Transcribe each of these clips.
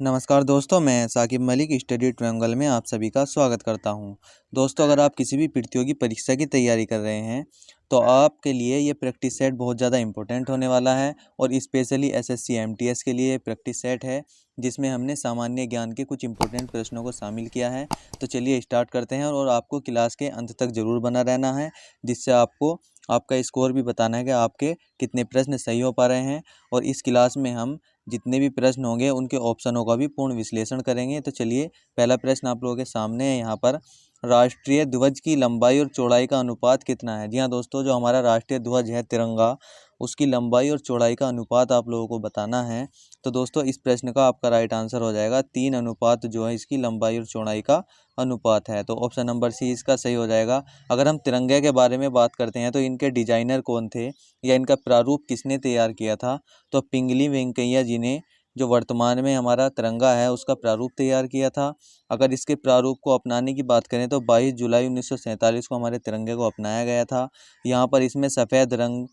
नमस्कार दोस्तों, मैं साकिब मलिक स्टडी ट्रायंगल में आप सभी का स्वागत करता हूं। दोस्तों, अगर आप किसी भी प्रतियोगी परीक्षा की तैयारी कर रहे हैं तो आपके लिए ये प्रैक्टिस सेट बहुत ज़्यादा इम्पोर्टेंट होने वाला है और स्पेशली एसएससी एमटीएस के लिए ये प्रैक्टिस सेट है जिसमें हमने सामान्य ज्ञान के कुछ इंपॉर्टेंट प्रश्नों को शामिल किया है। तो चलिए स्टार्ट करते हैं और आपको क्लास के अंत तक ज़रूर बना रहना है, जिससे आपको आपका स्कोर भी बताना है कि आपके कितने प्रश्न सही हो पा रहे हैं। और इस क्लास में हम जितने भी प्रश्न होंगे उनके ऑप्शनों का भी पूर्ण विश्लेषण करेंगे। तो चलिए, पहला प्रश्न आप लोगों के सामने है यहाँ पर, राष्ट्रीय ध्वज की लंबाई और चौड़ाई का अनुपात कितना है। जी हाँ दोस्तों, जो हमारा राष्ट्रीय ध्वज है तिरंगा, उसकी लंबाई और चौड़ाई का अनुपात आप लोगों को बताना है। तो दोस्तों, इस प्रश्न का आपका राइट आंसर हो जाएगा 3 अनुपात, जो है इसकी लंबाई और चौड़ाई का अनुपात है। तो ऑप्शन नंबर सी इसका सही हो जाएगा। अगर हम तिरंगे के बारे में बात करते हैं तो इनके डिजाइनर कौन थे या इनका प्रारूप किसने तैयार किया था, तो पिंगली वेंकैया जी ने, जो वर्तमान में हमारा तिरंगा है उसका प्रारूप तैयार किया था। अगर इसके प्रारूप को अपनाने की बात करें तो 22 जुलाई 1947 को हमारे तिरंगे को अपनाया गया था। यहाँ पर इसमें सफ़ेद रंग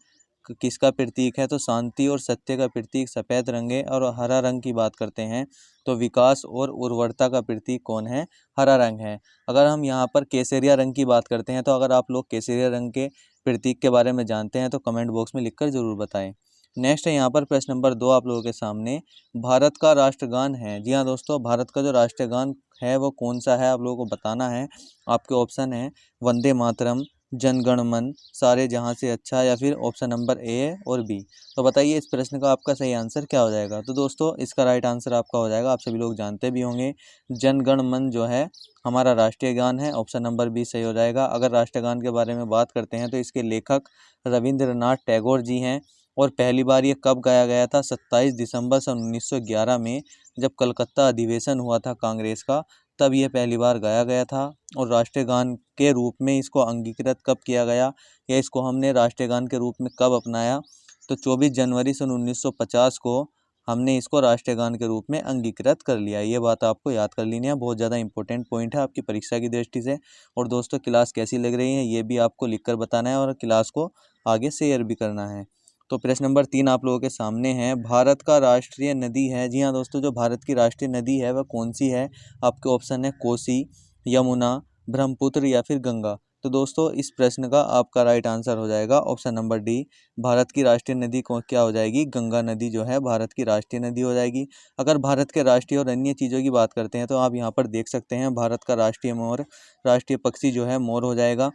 किसका प्रतीक है, तो शांति और सत्य का प्रतीक सफ़ेद रंग है। और हरा रंग की बात करते हैं तो विकास और उर्वरता का प्रतीक कौन है, हरा रंग है। अगर हम यहाँ पर केसरिया रंग की बात करते हैं तो अगर आप लोग केसरिया रंग के प्रतीक के बारे में जानते हैं तो कमेंट बॉक्स में लिखकर ज़रूर बताएं। नेक्स्ट है यहाँ पर प्रश्न नंबर 2 आप लोगों के सामने, भारत का राष्ट्रगान है। जी हाँ दोस्तों, भारत का जो राष्ट्रगान है वो कौन सा है आप लोगों को बताना है। आपके ऑप्शन है वंदे मातरम, जन गण मन, सारे जहाँ से अच्छा, या फिर ऑप्शन नंबर ए और बी। तो बताइए इस प्रश्न का आपका सही आंसर क्या हो जाएगा। तो दोस्तों, इसका राइट आंसर आपका हो जाएगा, आप सभी लोग जानते भी होंगे, जन गण मन जो है हमारा राष्ट्रीय गान है। ऑप्शन नंबर बी सही हो जाएगा। अगर राष्ट्रगान के बारे में बात करते हैं तो इसके लेखक रविंद्रनाथ टैगोर जी हैं। और पहली बार ये कब गाया गया था, 27 दिसंबर सन 1911 में, जब कलकत्ता अधिवेशन हुआ था कांग्रेस का, तब ये पहली बार गाया गया था। और राष्ट्रीय गान के रूप में इसको अंगीकृत कब किया गया, या इसको हमने राष्ट्रीय गान के रूप में कब अपनाया, तो 24 जनवरी सन 1950 को हमने इसको राष्ट्रीय गान के रूप में अंगीकृत कर लिया। ये बात आपको याद कर लेनी है, बहुत ज़्यादा इंपॉर्टेंट पॉइंट है आपकी परीक्षा की दृष्टि से। और दोस्तों, क्लास कैसी लग रही है ये भी आपको लिखकर बताना है और क्लास को आगे शेयर भी करना है। तो प्रश्न नंबर 3 आप लोगों के सामने है, भारत का राष्ट्रीय नदी है। जी हाँ दोस्तों, जो भारत की राष्ट्रीय नदी है वह कौन सी है। आपके ऑप्शन है कोसी, यमुना, ब्रह्मपुत्र या फिर गंगा। तो दोस्तों, इस प्रश्न का आपका राइट आंसर हो जाएगा ऑप्शन नंबर डी, भारत की राष्ट्रीय नदी को क्या हो जाएगी, गंगा नदी जो है भारत की राष्ट्रीय नदी हो जाएगी। अगर भारत के राष्ट्रीय और अन्य चीज़ों की बात करते हैं तो आप यहाँ पर देख सकते हैं, भारत का राष्ट्रीय मोर, राष्ट्रीय पक्षी जो है मोर हो जाएगा।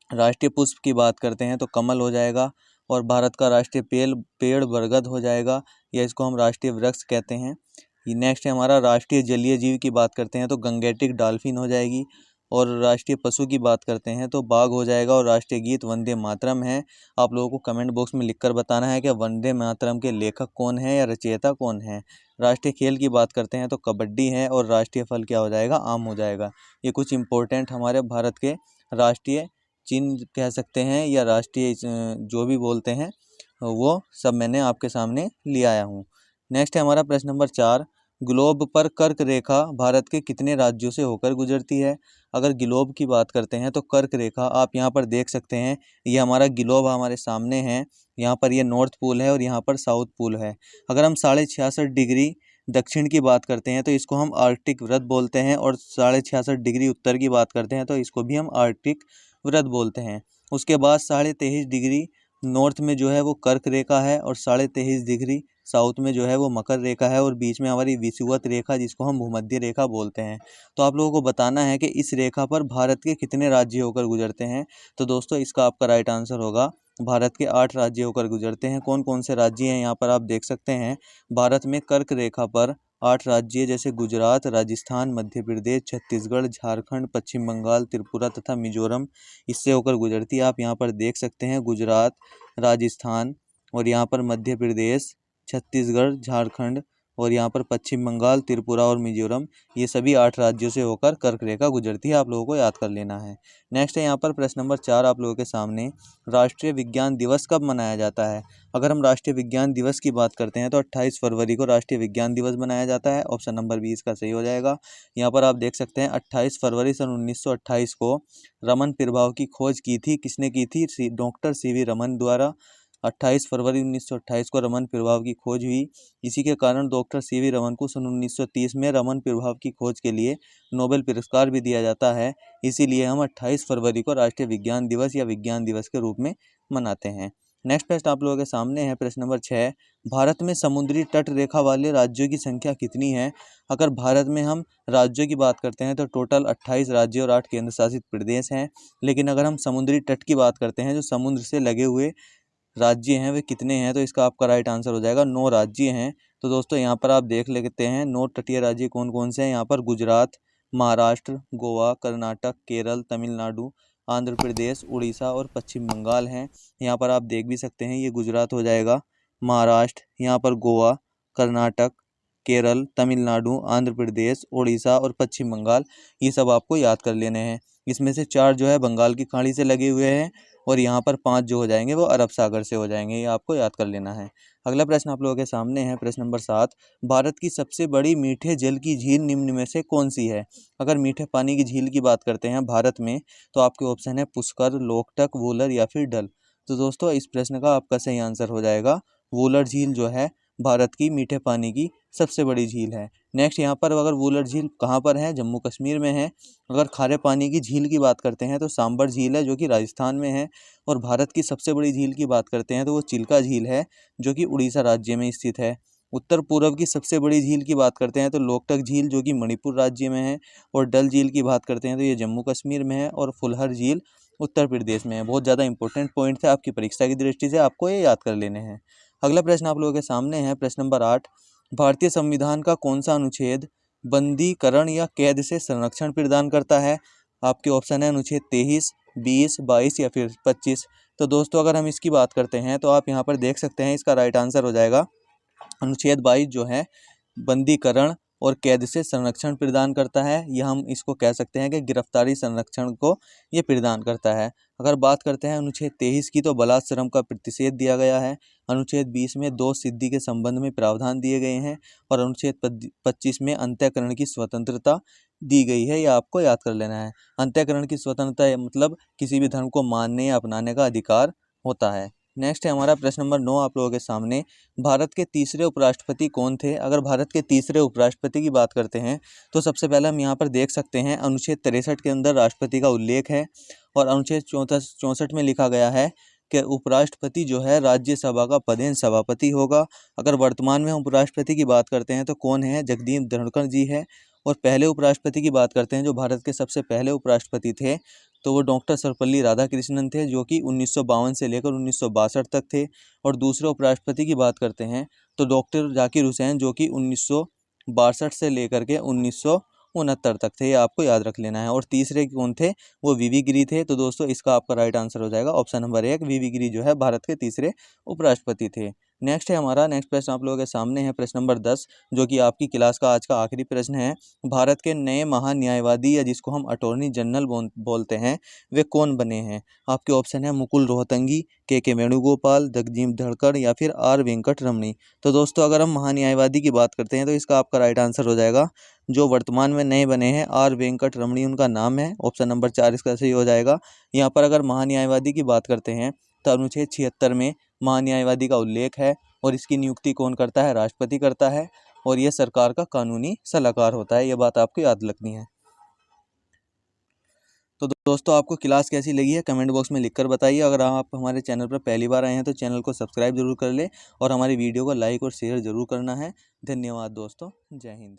राष्ट्रीय पुष्प की बात करते हैं तो कमल हो जाएगा। और भारत का राष्ट्रीय पेड़ पेड़ बरगद हो जाएगा, या इसको हम राष्ट्रीय वृक्ष कहते हैं। नेक्स्ट है हमारा, राष्ट्रीय जलीय जीव की बात करते हैं तो गंगेटिक डॉल्फिन हो जाएगी। और राष्ट्रीय पशु की बात करते हैं तो बाघ हो जाएगा। और राष्ट्रीय गीत वंदे मातरम है। आप लोगों को कमेंट बॉक्स में लिखकर बताना है कि वंदे मातरम के लेखक कौन है या रचयिता कौन है। राष्ट्रीय खेल की बात करते हैं तो कबड्डी है। और राष्ट्रीय फल क्या हो जाएगा, आम हो जाएगा। ये कुछ इंपॉर्टेंट हमारे भारत के राष्ट्रीय चिन्ह कह सकते हैं या राष्ट्रीय जो भी बोलते हैं वो सब मैंने आपके सामने ले आया हूँ। नेक्स्ट है हमारा प्रश्न नंबर 4, ग्लोब पर कर्क रेखा भारत के कितने राज्यों से होकर गुजरती है। अगर ग्लोब की बात करते हैं तो कर्क रेखा आप यहाँ पर देख सकते हैं, ये हमारा ग्लोब हमारे सामने है। यहाँ पर ये नॉर्थ पोल है और यहाँ पर साउथ पोल है। अगर हम 66.5 डिग्री दक्षिण की बात करते हैं तो इसको हम आर्कटिक वृत्त बोलते हैं। और 66.5 डिग्री उत्तर की बात करते हैं तो इसको भी हम आर्कटिक वृत्त बोलते हैं। उसके बाद 23.5 डिग्री नॉर्थ में जो है वो कर्क रेखा है। और 23.5 डिग्री साउथ में जो है वो मकर रेखा है। और बीच में हमारी विषुवत रेखा जिसको हम भूमध्य रेखा बोलते हैं। तो आप लोगों को बताना है कि इस रेखा पर भारत के कितने राज्य होकर गुजरते हैं। तो दोस्तों, इसका आपका राइट आंसर होगा, भारत के 8 राज्य होकर गुजरते हैं। कौन कौन से राज्य हैं यहाँ पर आप देख सकते हैं। भारत में कर्क रेखा पर 8 राज्य जैसे गुजरात, राजस्थान, मध्य प्रदेश, छत्तीसगढ़, झारखंड, पश्चिम बंगाल, त्रिपुरा तथा मिजोरम इससे होकर गुजरती है। आप यहाँ पर देख सकते हैं गुजरात, राजस्थान, और यहाँ पर मध्य प्रदेश, छत्तीसगढ़, झारखंड, और यहाँ पर पश्चिम बंगाल, त्रिपुरा और मिजोरम, ये सभी 8 राज्यों से होकर कर्क रेखा गुजरती है। आप लोगों को याद कर लेना है। नेक्स्ट है यहाँ पर प्रश्न नंबर 4 आप लोगों के सामने, राष्ट्रीय विज्ञान दिवस कब मनाया जाता है। अगर हम राष्ट्रीय विज्ञान दिवस की बात करते हैं तो 28 फरवरी को राष्ट्रीय विज्ञान दिवस मनाया जाता है। ऑप्शन नंबर 20 का सही हो जाएगा। यहाँ पर आप देख सकते हैं 28 फरवरी सन 1928 को रमन प्रभाव की खोज की थी। किसने की थी, डॉक्टर सीवी रमन द्वारा। 28 फरवरी 1928 को रमन प्रभाव की खोज हुई। इसी के कारण डॉक्टर सीवी रमन को सन 1930 में रमन प्रभाव की खोज के लिए नोबेल पुरस्कार भी दिया जाता है। इसीलिए हम 28 फरवरी को राष्ट्रीय विज्ञान दिवस या विज्ञान दिवस के रूप में मनाते हैं। नेक्स्ट प्रश्न आप लोगों के सामने है, प्रश्न नंबर 6। भारत में समुद्री तट रेखा वाले राज्यों की संख्या कितनी है? अगर भारत में हम राज्यों की बात करते हैं तो टोटल 28 राज्य और 8 केंद्र शासित प्रदेश हैं। लेकिन अगर हम समुद्री तट की बात करते हैं, जो समुद्र से लगे हुए राज्य हैं, वे कितने हैं? तो इसका आपका राइट आंसर हो जाएगा 9 राज्य हैं। तो दोस्तों यहाँ पर आप देख लेते हैं 9 तटीय राज्य कौन कौन से हैं। यहाँ पर गुजरात, महाराष्ट्र, गोवा, कर्नाटक, केरल, तमिलनाडु, आंध्र प्रदेश, उड़ीसा और पश्चिम बंगाल हैं। यहाँ पर आप देख भी सकते हैं, ये गुजरात हो जाएगा, महाराष्ट्र, यहाँ पर गोवा, कर्नाटक, केरल, तमिलनाडु, आंध्र प्रदेश, उड़ीसा और पश्चिम बंगाल, ये सब आपको याद कर लेने हैं। इसमें से 4 जो है बंगाल की खाड़ी से लगे हुए हैं और यहाँ पर 5 जो हो जाएंगे वो अरब सागर से हो जाएंगे। ये आपको याद कर लेना है। अगला प्रश्न आप लोगों के सामने है, प्रश्न नंबर 7। भारत की सबसे बड़ी मीठे जल की झील निम्न में से कौन सी है? अगर मीठे पानी की झील की बात करते हैं भारत में, तो आपके ऑप्शन है पुष्कर, लोकटक, वूलर या फिर डल। तो दोस्तों इस प्रश्न का आपका सही आंसर हो जाएगा वूलर झील, जो है भारत की मीठे पानी की सबसे बड़ी झील है। नेक्स्ट यहाँ पर अगर वूलर झील कहाँ पर है? जम्मू कश्मीर में है। अगर खारे पानी की झील की बात करते हैं तो सांबर झील है, जो कि राजस्थान में है। और भारत की सबसे बड़ी झील की बात करते हैं तो वो चिल्का झील है, जो कि उड़ीसा राज्य में स्थित है। उत्तर पूर्व की सबसे बड़ी झील की बात करते हैं तो लोकटक झील, जो कि मणिपुर राज्य में है। और डल झील की बात करते हैं तो ये जम्मू कश्मीर में है। और फुलहर झील उत्तर प्रदेश में है। बहुत ज़्यादा इंपॉर्टेंट पॉइंट है आपकी परीक्षा की दृष्टि से, आपको ये याद कर लेने हैं। अगला प्रश्न आप लोगों के सामने है, प्रश्न नंबर 8। भारतीय संविधान का कौन सा अनुच्छेद बंदीकरण या कैद से संरक्षण प्रदान करता है? आपके ऑप्शन है अनुच्छेद 23, 20, 22 या फिर 25। तो दोस्तों अगर हम इसकी बात करते हैं तो आप यहाँ पर देख सकते हैं, इसका राइट आंसर हो जाएगा अनुच्छेद 22, जो है बंदीकरण और कैद से संरक्षण प्रदान करता है। यह हम इसको कह सकते हैं कि गिरफ्तारी संरक्षण को ये प्रदान करता है। अगर बात करते हैं अनुच्छेद 23 की, तो बलात्श्रम का प्रतिषेध दिया गया है। अनुच्छेद 20 में दोष सिद्धि के संबंध में प्रावधान दिए गए हैं। और अनुच्छेद 25 में अंतःकरण की स्वतंत्रता दी गई है। यह आपको याद कर लेना है। अंतःकरण की स्वतंत्रता मतलब किसी भी धर्म को मानने या अपनाने का अधिकार होता है। नेक्स्ट है हमारा प्रश्न नंबर 9 आप लोगों के सामने। भारत के तीसरे उपराष्ट्रपति कौन थे? अगर भारत के तीसरे उपराष्ट्रपति की बात करते हैं तो सबसे पहले हम यहाँ पर देख सकते हैं अनुच्छेद 63 के अंदर राष्ट्रपति का उल्लेख है। और अनुच्छेद 64 में लिखा गया है कि उपराष्ट्रपति जो है राज्यसभा का पदेन सभापति होगा। अगर वर्तमान में हम उपराष्ट्रपति की बात करते हैं तो कौन है? जगदीप धनखड़ जी है। और पहले उपराष्ट्रपति की बात करते हैं, जो भारत के सबसे पहले उपराष्ट्रपति थे, तो वो डॉक्टर सर्वपल्ली राधाकृष्णन थे, जो कि 1952 से लेकर 1962 तक थे। और दूसरे उपराष्ट्रपति की बात करते हैं तो डॉक्टर जाकिर हुसैन, जो कि 1962 से लेकर के 1969 तक थे। ये आपको याद रख लेना है। और तीसरे कौन थे? वो वीवी गिरी थे। तो दोस्तों इसका आपका राइट आंसर हो जाएगा ऑप्शन नंबर 1, वीवी गिरी जो है भारत के तीसरे उपराष्ट्रपति थे। नेक्स्ट है हमारा नेक्स्ट प्रश्न आप लोगों के सामने है, प्रश्न नंबर 10, जो कि आपकी क्लास का आज का आखिरी प्रश्न है। भारत के नए महान्यायवादी, या जिसको हम अटॉर्नी जनरल बोलते हैं, वे कौन बने हैं? आपके ऑप्शन है मुकुल रोहतंगी, के वेणुगोपाल, जगदीप धनखड़ या फिर आर वेंकट रमणी। तो दोस्तों अगर हम महान्यायवादी की बात करते हैं तो इसका आपका राइट आंसर हो जाएगा, जो वर्तमान में नए बने हैं, आर वेंकट रमणी उनका नाम है। ऑप्शन नंबर 4 इसका सही हो जाएगा। यहाँ पर अगर महान्यायवादी की बात करते हैं तो अनुच्छेद 76 में महान्यायवादी का उल्लेख है। और इसकी नियुक्ति कौन करता है? राष्ट्रपति करता है। और यह सरकार का कानूनी सलाहकार होता है। यह बात आपको याद रखनी है। तो दोस्तों आपको क्लास कैसी लगी है कमेंट बॉक्स में लिखकर बताइए। अगर आप हमारे चैनल पर पहली बार आए हैं तो चैनल को सब्सक्राइब जरूर कर ले और हमारी वीडियो को लाइक और शेयर जरूर करना है। धन्यवाद दोस्तों, जय हिंद।